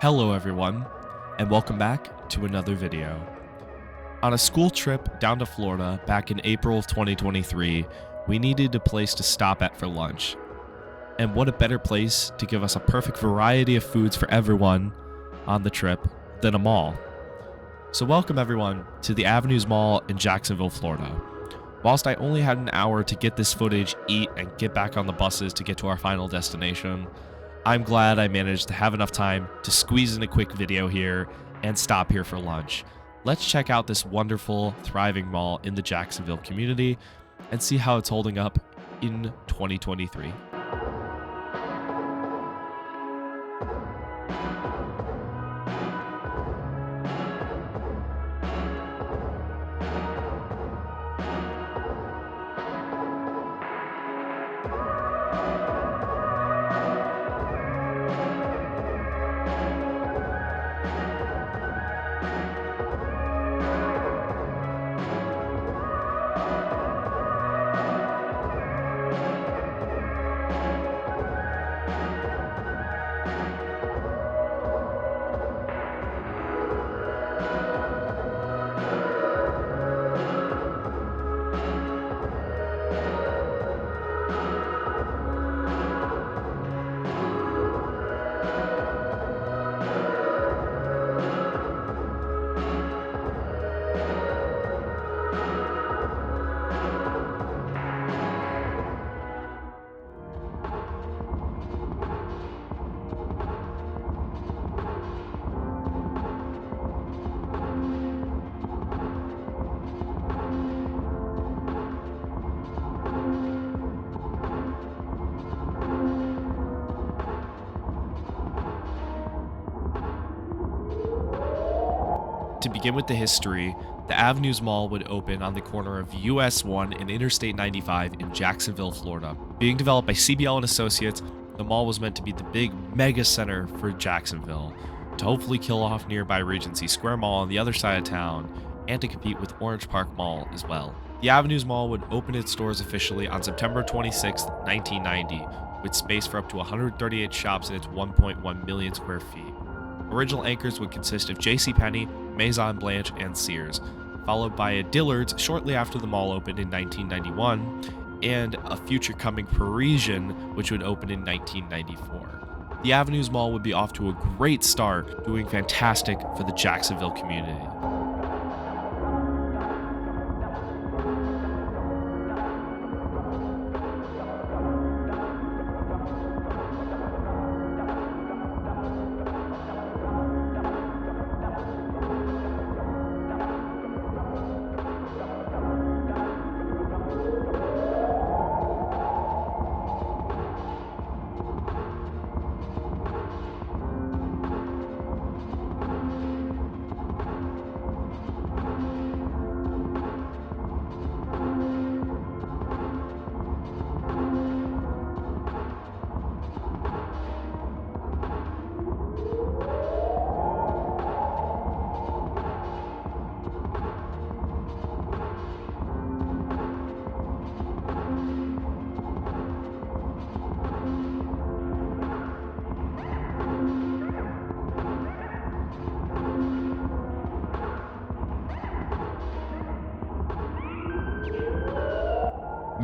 Hello everyone, and welcome back to another video. On a school trip down to Florida back in April of 2023, we needed a place to stop at for lunch. And what a better place to give us a perfect variety of foods for everyone on the trip than a mall. So welcome everyone to the Avenues Mall in Jacksonville, Florida. Whilst I only had an hour to get this footage, eat, and get back on the buses to get to our final destination, I'm glad I managed to have enough time to squeeze in a quick video here and stop here for lunch. Let's check out this wonderful, thriving mall in the Jacksonville community and see how it's holding up in 2023. To begin with the history, the Avenues Mall would open on the corner of US 1 and Interstate 95 in Jacksonville, Florida. Being developed by CBL and Associates, the mall was meant to be the big mega center for Jacksonville, to hopefully kill off nearby Regency Square Mall on the other side of town, and to compete with Orange Park Mall as well. The Avenues Mall would open its doors officially on September 26, 1990, with space for up to 138 shops in its 1.1 million square feet. Original anchors would consist of JCPenney, Maison Blanche, and Sears, followed by a Dillard's shortly after the mall opened in 1991, and a future coming Parisian, which would open in 1994. The Avenues Mall would be off to a great start, doing fantastic for the Jacksonville community.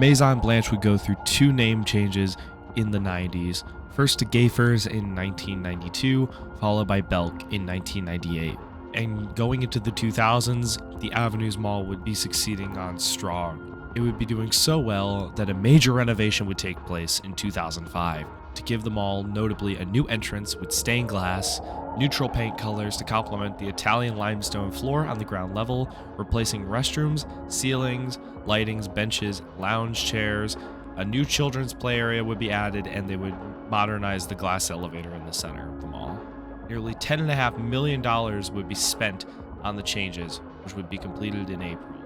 Maison Blanche would go through two name changes in the 90s, first to Gayfers in 1992, followed by Belk in 1998. And going into the 2000s, the Avenues Mall would be succeeding on strong. It would be doing so well that a major renovation would take place in 2005 to give the mall notably a new entrance with stained glass, neutral paint colors to complement the Italian limestone floor on the ground level, replacing restrooms, ceilings, lightings, benches, lounge chairs. A new children's play area would be added, and they would modernize the glass elevator in the center of the mall. Nearly $10.5 million would be spent on the changes, which would be completed in April.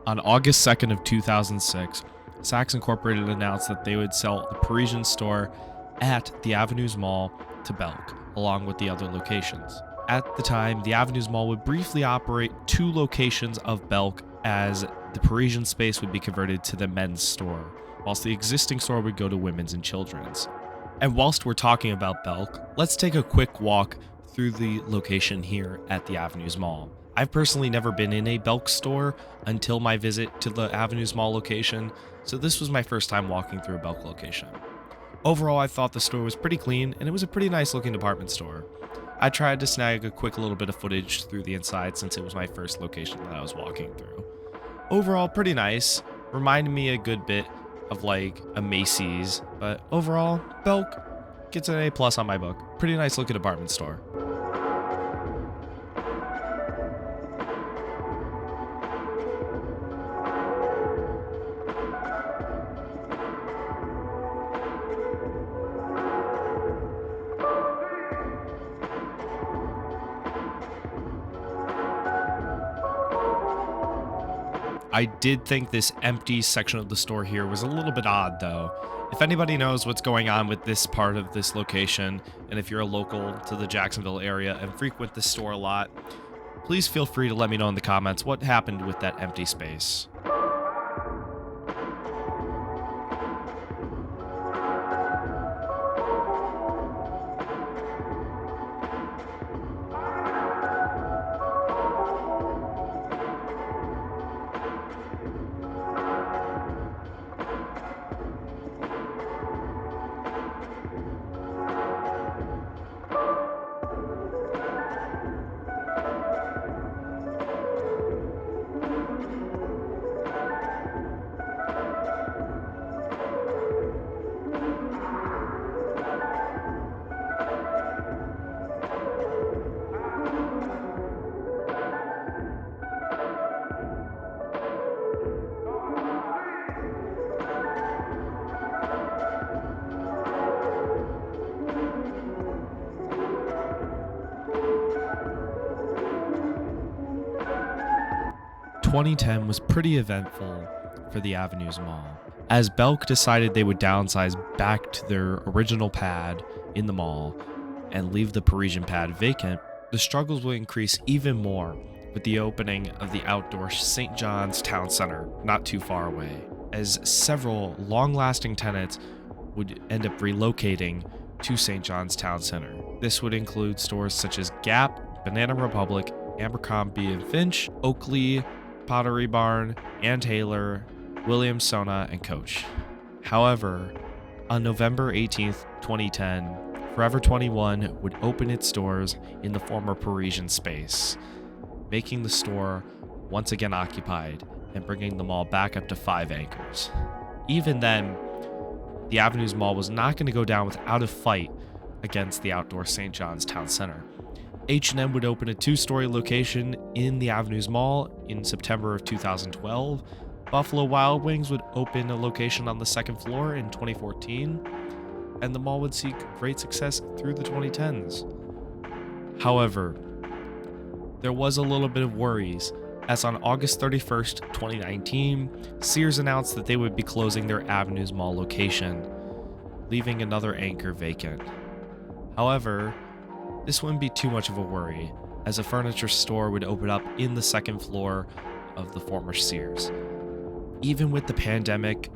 On August 2nd of 2006, Saks Incorporated announced that they would sell the Parisian store at the Avenues Mall to Belk, along with the other locations. At the time, the Avenues Mall would briefly operate 2 locations of Belk, as the Parisian space would be converted to the men's store, whilst the existing store would go to women's and children's. And whilst we're talking about Belk, let's take a quick walk through the location here at the Avenues Mall. I've personally never been in a Belk store until my visit to the Avenues Mall location, so this was my first time walking through a Belk location. Overall, I thought the store was pretty clean, and it was a pretty nice looking department store. I tried to snag a quick little bit of footage through the inside since it was my first location that I was walking through. Overall, pretty nice. Reminded me a good bit of like a Macy's, but overall, Belk gets an A+ on my book. Pretty nice looking department store. I did think this empty section of the store here was a little bit odd though. If anybody knows what's going on with this part of this location, and if you're a local to the Jacksonville area and frequent this store a lot, please feel free to let me know in the comments what happened with that empty space. 2010 was pretty eventful for the Avenues Mall, as Belk decided they would downsize back to their original pad in the mall and leave the Parisian pad vacant. The struggles would increase even more with the opening of the outdoor St. John's Town Center not too far away, as several long-lasting tenants would end up relocating to St. John's Town Center. This would include stores such as Gap, Banana Republic, Abercrombie & Finch, Oakley, Pottery Barn, Ann Taylor, Williams Sonoma, and Coach. However, on November 18th, 2010, Forever 21 would open its doors in the former Parisian space, making the store once again occupied and bringing the mall back up to 5 anchors. Even then, the Avenues Mall was not going to go down without a fight against the outdoor St. John's Town Center. H&M would open a 2-story location in the Avenues Mall in September of 2012. Buffalo Wild Wings would open a location on the 2nd floor in 2014, and the mall would see great success through the 2010s. However, there was a little bit of worries, as on August 31st, 2019, Sears announced that they would be closing their Avenues Mall location, leaving another anchor vacant. However, this wouldn't be too much of a worry, as a furniture store would open up in the 2nd floor of the former Sears. Even with the pandemic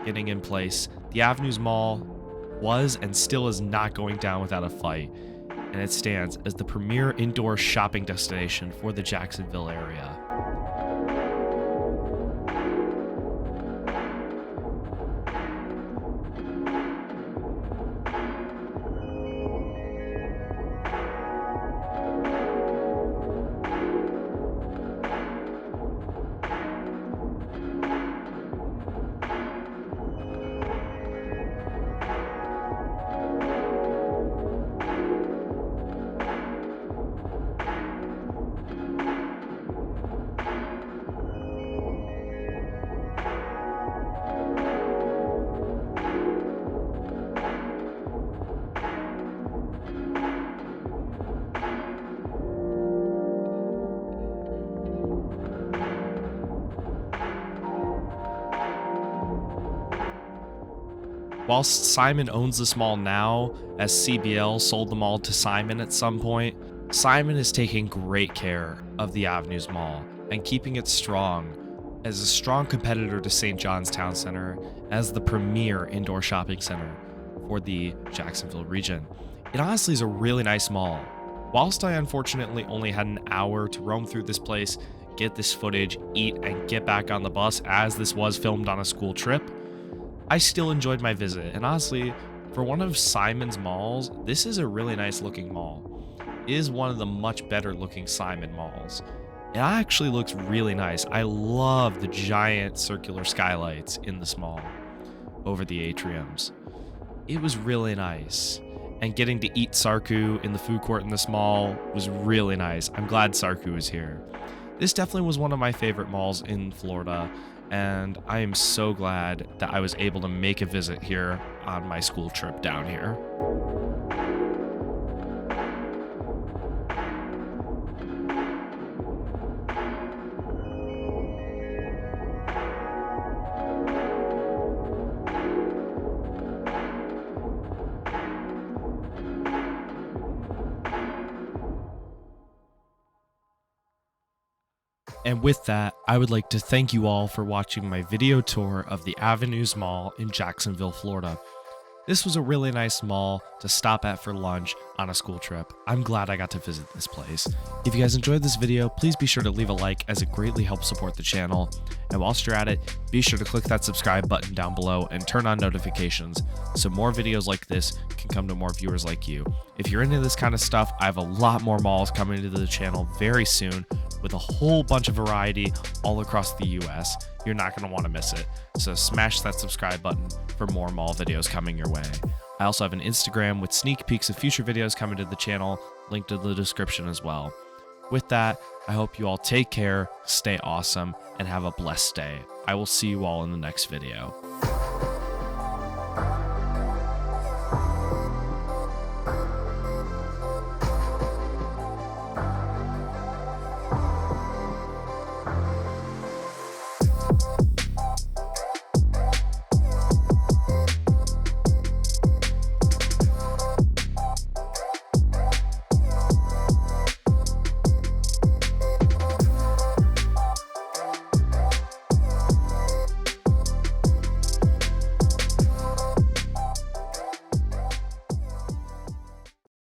getting in place, the Avenues Mall was and still is not going down without a fight, and it stands as the premier indoor shopping destination for the Jacksonville area. Whilst Simon owns this mall now, as CBL sold the mall to Simon at some point, Simon is taking great care of the Avenues Mall and keeping it strong as a strong competitor to St. John's Town Center as the premier indoor shopping center for the Jacksonville region. It honestly is a really nice mall. Whilst I unfortunately only had an hour to roam through this place, get this footage, eat, and get back on the bus as this was filmed on a school trip, I still enjoyed my visit. And honestly, for one of Simon's malls, this is a really nice looking mall. It is one of the much better looking Simon malls. It actually looks really nice. I love the giant circular skylights in this mall over the atriums. It was really nice. And getting to eat Sarku in the food court in this mall was really nice. I'm glad Sarku is here. This definitely was one of my favorite malls in Florida, and I am so glad that I was able to make a visit here on my school trip down here. And with that, I would like to thank you all for watching my video tour of the Avenues Mall in Jacksonville, Florida. This was a really nice mall to stop at for lunch on a school trip. I'm glad I got to visit this place. If you guys enjoyed this video, please be sure to leave a like as it greatly helps support the channel. And whilst you're at it, be sure to click that subscribe button down below and turn on notifications so more videos like this can come to more viewers like you. If you're into this kind of stuff, I have a lot more malls coming to the channel very soon with a whole bunch of variety all across the US. You're not going to want to miss it. So smash that subscribe button for more mall videos coming your way. I also have an Instagram with sneak peeks of future videos coming to the channel, linked in the description as well. With that, I hope you all take care, stay awesome, and have a blessed day. I will see you all in the next video.